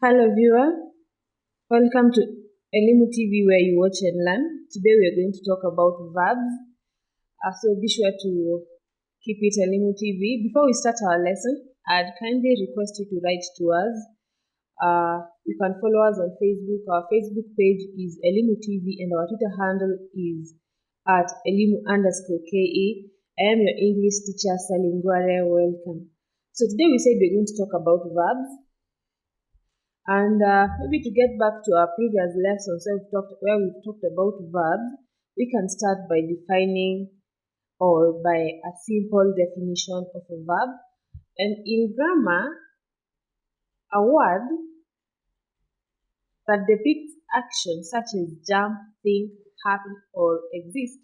Hello viewer, welcome to Elimu TV where you watch and learn. Today we are going to talk about verbs. So be sure to keep it Elimu TV. Before we start our lesson, I'd kindly request you to write to us. You can follow us on Facebook. Our Facebook page is Elimu TV and our Twitter handle is at Elimu_KE. I am your English teacher, Salingware. Welcome. So today we said we're going to talk about verbs. And maybe to get back to our previous lessons where we've talked about verbs, we can start by defining or by a simple definition of a verb. And in grammar, a word that depicts action such as jump, think, happen, or exist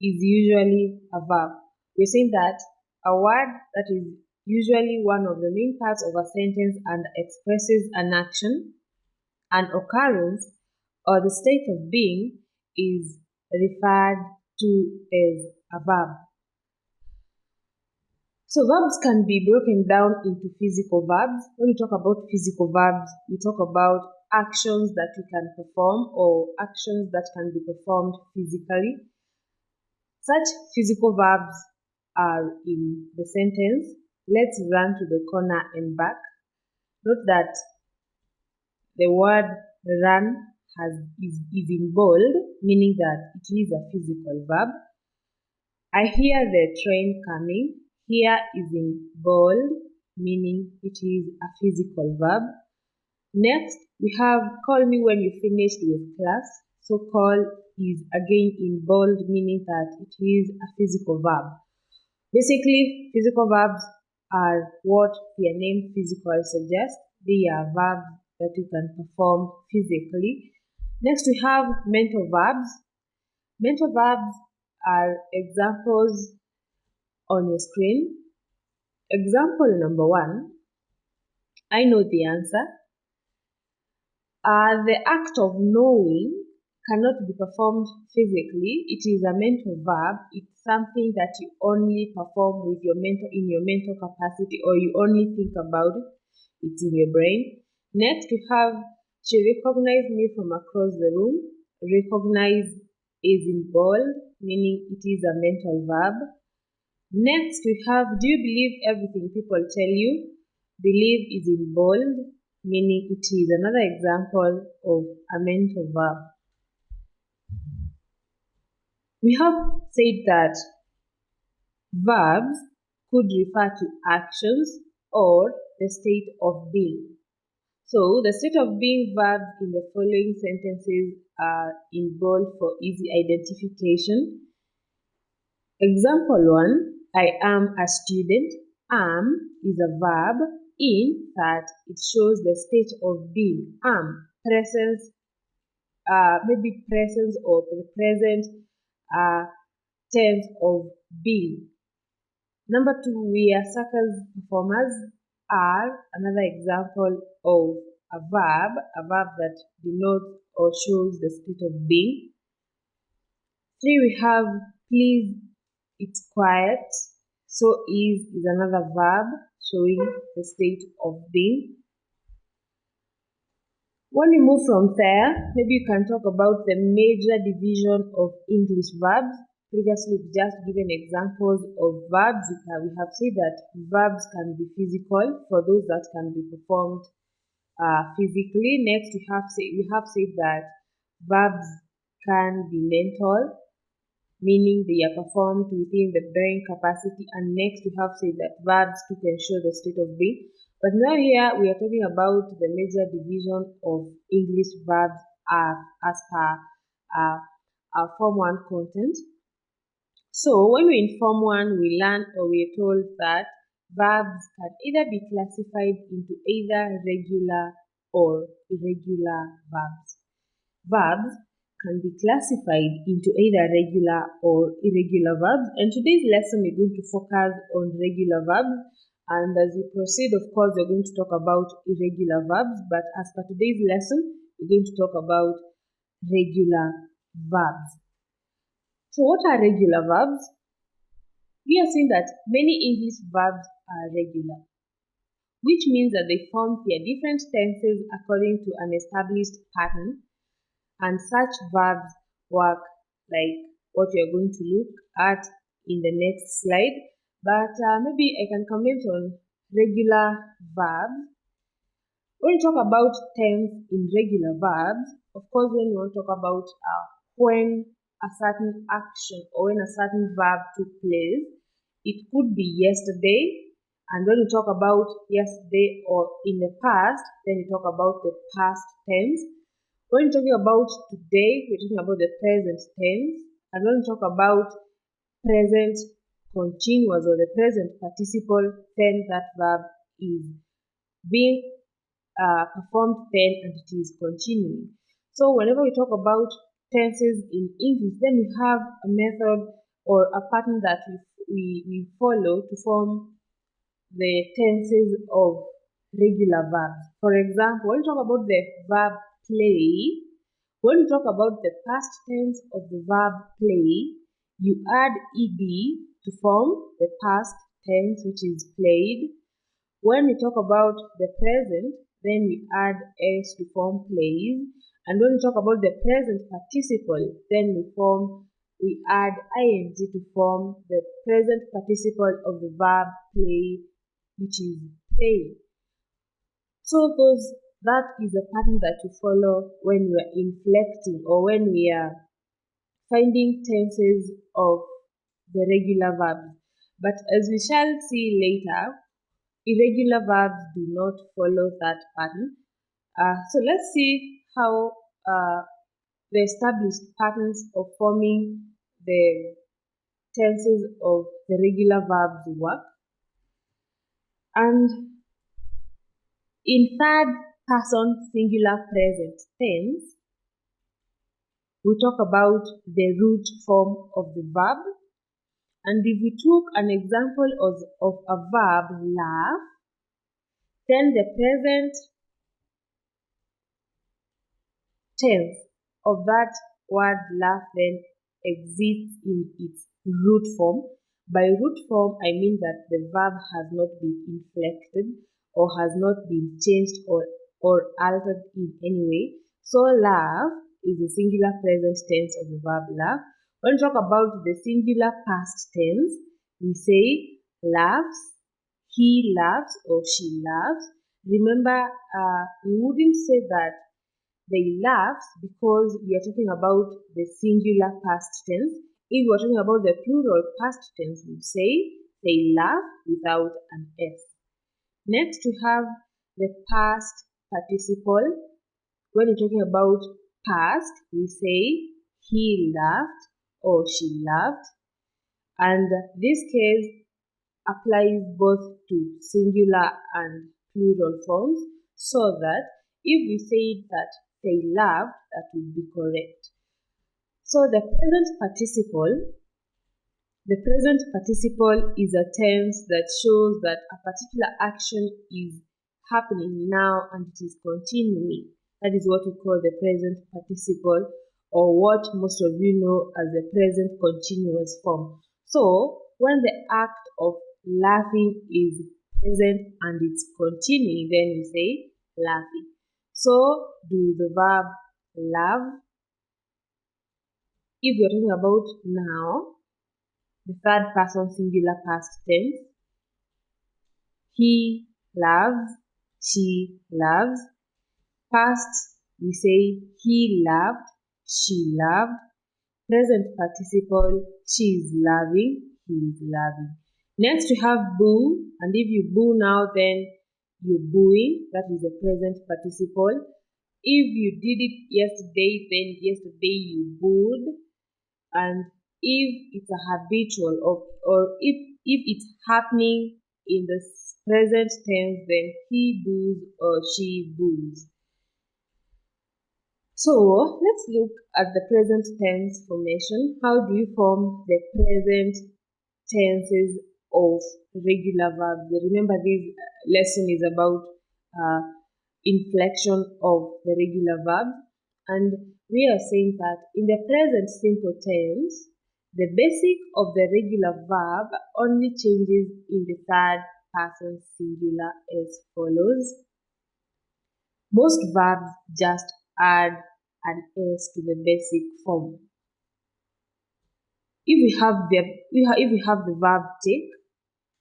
is usually a verb. We're saying that a word that is usually one of the main parts of a sentence and expresses an action, an occurrence, or the state of being is referred to as a verb. So verbs can be broken down into physical verbs. When we talk about physical verbs, we talk about actions that we can perform or actions that can be performed physically. Such physical verbs are in the sentence. Let's run to the corner and back. Note that the word run is in bold, meaning that it is a physical verb. I hear the train coming. Here is in bold, meaning it is a physical verb. Next, we have call me when you finished with class. So call is again in bold, meaning that it is a physical verb. Basically, physical verbs are what their name physical suggests. They are verbs that you can perform physically. Next, we have mental verbs. Mental verbs are examples on your screen. Example number 1, I know the answer. The act of knowing cannot be performed physically. It is a mental verb. It's something that you only perform with in your mental capacity, or you only think about it. It's in your brain. Next, we have she recognized me from across the room. Recognize is in bold, meaning it is a mental verb. Next, we have do you believe everything people tell you? Believe is in bold, meaning it is another example of a mental verb. We have said that verbs could refer to actions or the state of being. So, the state of being verbs in the following sentences are in bold for easy identification. Example 1, I am a student. Am is a verb in that it shows the state of being. Am, presence, maybe presence or the present tense of being. Number 2, we are circus performers. Are another example of a verb that denotes or shows the state of being. 3, we have please, it's quiet. So is another verb showing the state of being. When we move from there, maybe you can talk about the major division of English verbs. Previously, we've just given examples of verbs. We have said that verbs can be physical for those that can be performed physically. Next, we have said that verbs can be mental, meaning they are performed within the brain capacity. And next, we have said that verbs too can show the state of being. But now here we are talking about the major division of English verbs as per our Form 1 content. So when we're in Form 1, we learn or we're told that verbs can either be classified into either regular or irregular verbs. Verbs can be classified into either regular or irregular verbs. And today's lesson, we're going to focus on regular verbs. And as we proceed, of course, we're going to talk about irregular verbs. But as per today's lesson, we're going to talk about regular verbs. So what are regular verbs? We are seeing that many English verbs are regular. which means that they form their different tenses according to an established pattern, and such verbs work like what we are going to look at in the next slide. But maybe I can comment on regular verbs. When we talk about tense in regular verbs, of course, when we want to talk about when a certain action or when a certain verb took place, it could be yesterday. And when we talk about yesterday or in the past, then we talk about the past tense. When we're talking about today, we're talking about the present tense. And when we talk about present continuous or the present participle, then that verb is being performed then and it is continuing. So whenever we talk about tenses in English, then we have a method or a pattern that we follow to form the tenses of regular verbs. For example, when we talk about the verb play, when we talk about the past tense of the verb play, you add ed to form the past tense, which is played. When we talk about the present, then we add s to form plays. And when we talk about the present participle, then we add ing to form the present participle of the verb play, which is play. So that is a pattern that we follow when we are inflecting or when we are finding tenses of the regular verbs. But as we shall see later, irregular verbs do not follow that pattern. So let's see how the established patterns of forming the tenses of the regular verbs work. And in third person singular present tense, we talk about the root form of the verb. And if we took an example of a verb, laugh, then the present tense of that word laugh then exists in its root form. By root form, I mean that the verb has not been inflected or has not been changed or altered in any way. So laugh is the singular present tense of the verb laugh. When we talk about the singular past tense, we say laughs, he laughs or she laughs. Remember, we wouldn't say that they laughed because we are talking about the singular past tense. If we are talking about the plural past tense, we would say they laugh without an S. Next, we have the past participle. When we're talking about past, we say he laughed or she laughed. And this case applies both to singular and plural forms, so that if we say that they laughed, that would be correct. So the present participle is a tense that shows that a particular action is happening now and it is continuing. That is what we call the present participle, or what most of you know as the present continuous form. So when the act of laughing is present and it's continuing, then we say laughing. So do the verb laugh. If we're talking about now, the third person singular past tense, he loves, she loves. Past, we say he loved, she loved. Present participle, she is loving, he is loving. Next we have boo, and if you boo now, then you're booing. That is the present participle. If you did it yesterday, then yesterday you booed. And if it's a habitual or if it's happening in the present tense, then he boos or she boos. So let's look at the present tense formation. How do you form the present tenses of regular verbs? Remember, this lesson is about inflection of the regular verb, and we are saying that in the present simple tense, the basic of the regular verb only changes in the third person singular as follows. Most verbs just add an s to the basic form. If we have the verb take,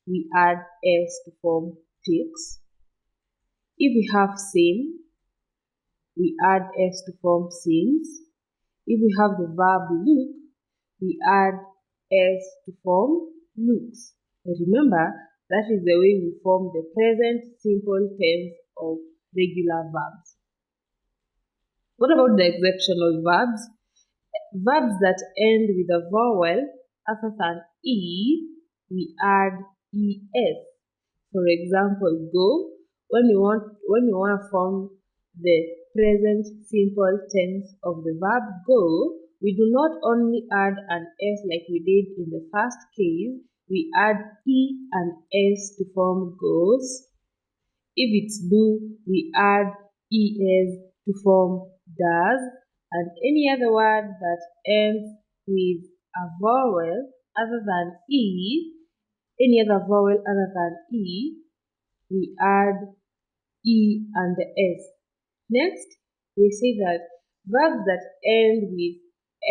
we add s to form takes. If we have same, we add s to form seems. If we have the verb look, we add s to form looks. Remember, that is the way we form the present simple tense of regular verbs. What about the exceptional verbs? Verbs that end with a vowel other than e, we add es. For example, go. When you want to form the present simple tense of the verb go, we do not only add an s like we did in the first case, we add e and s to form goes. If it's do, we add es to form does, and any other word that ends with a vowel other than e, we add e and the s. Next, we say that verbs that end with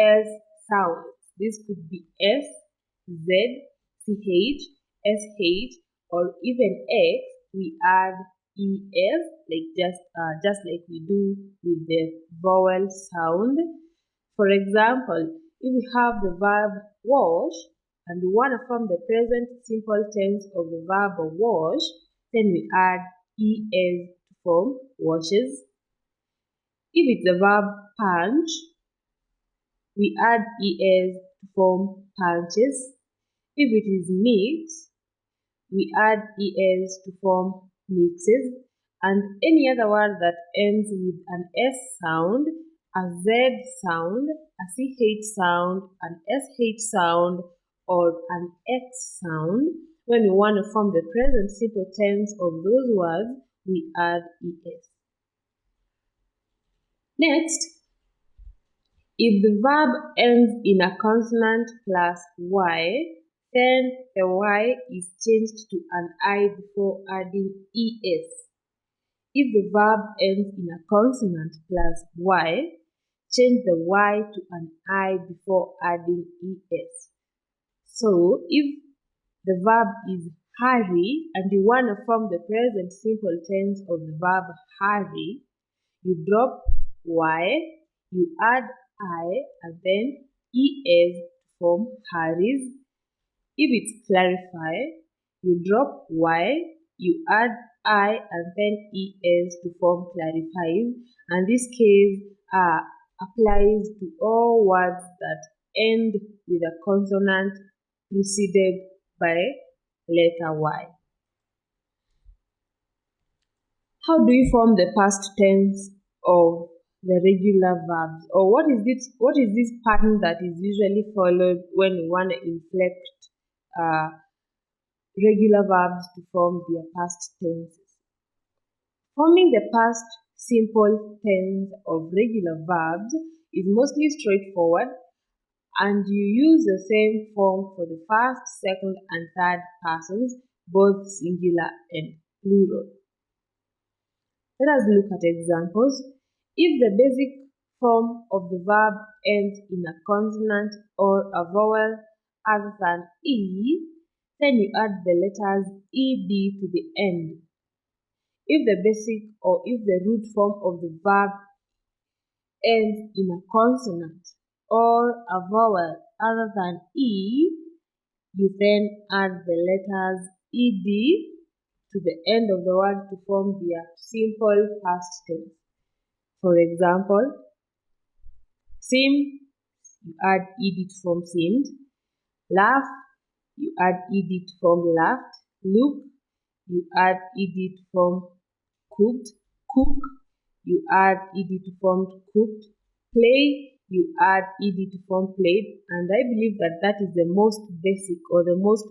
s sounds. This could be s, z, ch, sh, or even x. We add es, like just like we do with the vowel sound. For example, if we have the verb wash and we want to form the present simple tense of the verb wash, then we add es to form washes. If it's the verb punch, we add es to form punches. If it is mix, we add es to form mixes. And any other word that ends with an s sound, a z sound, a ch sound, an sh sound, or an x sound, when we want to form the present simple tense of those words, we add es. Next, if the verb ends in a consonant plus y, then the y is changed to an I before adding es. If the verb ends in a consonant plus y, change the y to an I before adding es. So, if the verb is hurry and you want to form the present simple tense of the verb hurry, you drop y, you add I, and then es to form hurries. If it's clarify, you drop y, you add I, and then es to form clarifies. And this case applies to all words that end with a consonant preceded by letter y. How do you form the past tense of the regular verbs? Or what is this pattern that is usually followed when you want to inflect regular verbs to form their past tenses? Forming the past simple tense of regular verbs is mostly straightforward, and you use the same form for the first, second, and third persons, both singular and plural. Let us look at examples. If the basic form of the verb ends in a consonant or a vowel other than e, then you add the letters ed to the end. If the basic or if the root form of the verb ends in a consonant or a vowel other than e, you then add the letters ed to the end of the word to form their simple past tense. For example, sing, you add ed to form seemed. Laugh, you add ed to form laughed. Look, you add ed to form cooked. Cook, you add ed to form cooked. Play, you add ed to form played. And I believe that is the most basic or the most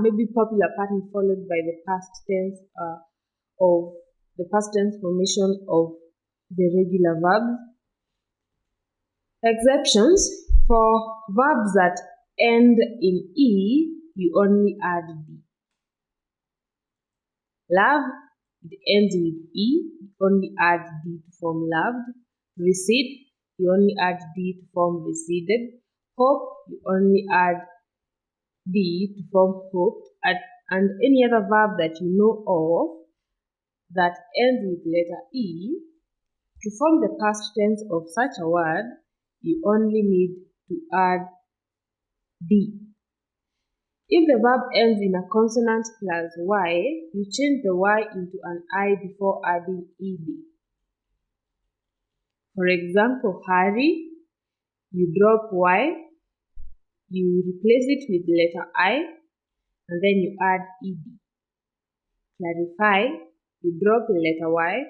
maybe popular pattern followed by the past tense formation of the regular verbs. Exceptions: for verbs that end in e, you only add d. Love, it ends with E, you only add D to form loved. Recede, you only add D to form receded. Hope, you only add D to form hoped. And any other verb that you know of that ends with letter E, to form the past tense of such a word, you only need to add D. If the verb ends in a consonant plus Y, you change the Y into an I before adding ED. For example, hurry, you drop Y, you replace it with letter I, and then you add ED. Clarify, you drop the letter Y,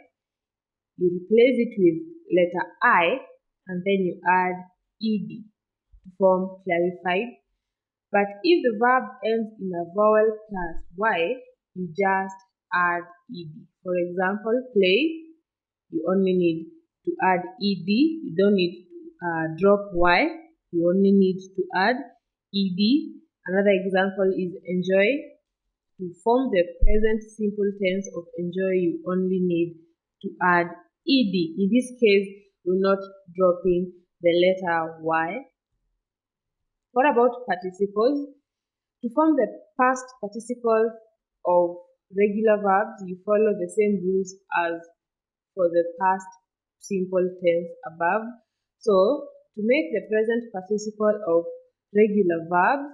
you replace it with letter I, and then you add ED to form clarified. But if the verb ends in a vowel plus Y, you just add ED. For example, play, you only need to add ED. You don't need to drop Y. You only need to add ED. Another example is enjoy. To form the present simple tense of enjoy, you only need to add ED. In this case, we're not dropping the letter Y. What about participles? To form the past participle of regular verbs, you follow the same rules as for the past simple tense above. So, to make the present participle of regular verbs,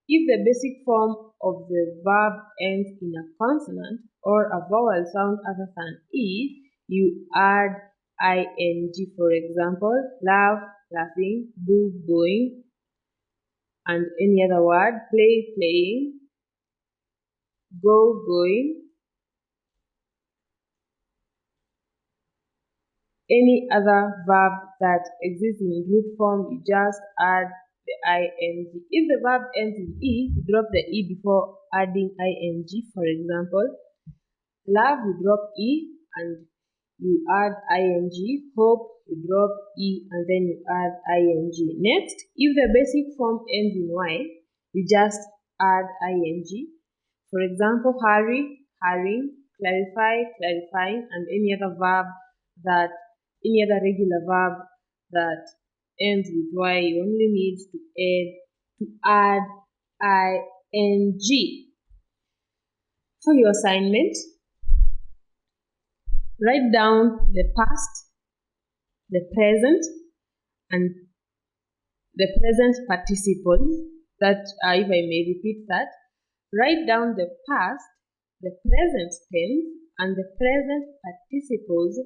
if the basic form of the verb ends in a consonant or a vowel sound other than E, you add ing. For example, laugh, laughing, go, going, and any other word, play, playing, go, going. Any other verb that exists in root form, you just add the ing. If the verb ends in E, you drop the E before adding ing. For example, love, you drop E and you add ing. Hope, you drop E and then you add ing. Next, if the basic form ends in Y, you just add ing. For example, hurry, hurrying, clarify, clarifying, and any other regular verb that ends with Y, you only need to add ing. For your assignment, write down the past, the present, and the present participles. That, if I may repeat that, write down the past, the present tense, and the present participles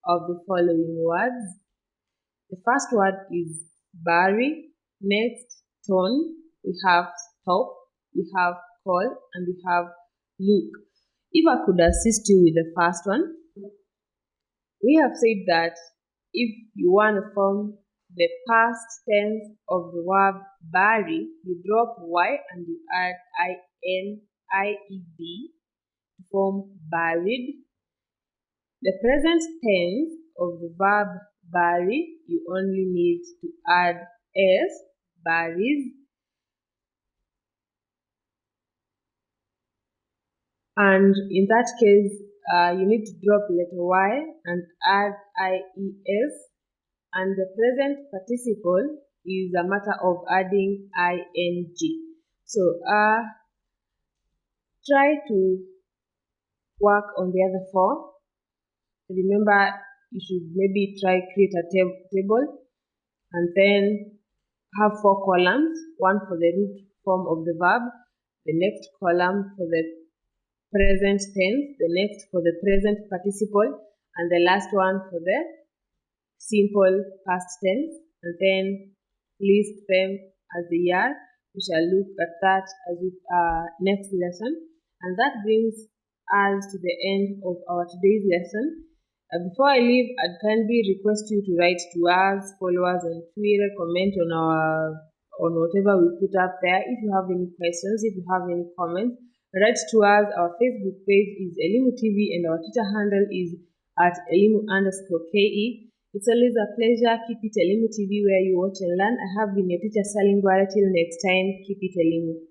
of the following words. The first word is bury. Next, turn. We have stop, we have call, and we have look. If I could assist you with the first one, we have said that if you want to form the past tense of the verb bury, you drop Y and you add IED to form buried. The present tense of the verb bury, you only need to add S, buries. And in that case, you need to drop letter Y and add IES. And the present participle is a matter of adding ing. So, try to work on the other four. Remember, you should maybe try create a table and then have 4 columns, one for the root form of the verb, the next column for the present tense, the next for the present participle, and the last one for the simple past tense, and then list them as they are. We shall look at that as with our next lesson. And that brings us to the end of our today's lesson. Before I leave, I'd kindly request you to write to us, follow us on Twitter, comment on whatever we put up there. If you have any questions, if you have any comments, write to us. Our Facebook page is Elimu TV and our Twitter handle is at Elimu_KE. It's always a pleasure. Keep it Elimu TV where you watch and learn. I have been your teacher, Salim Gwara. Till next time, keep it Elimu.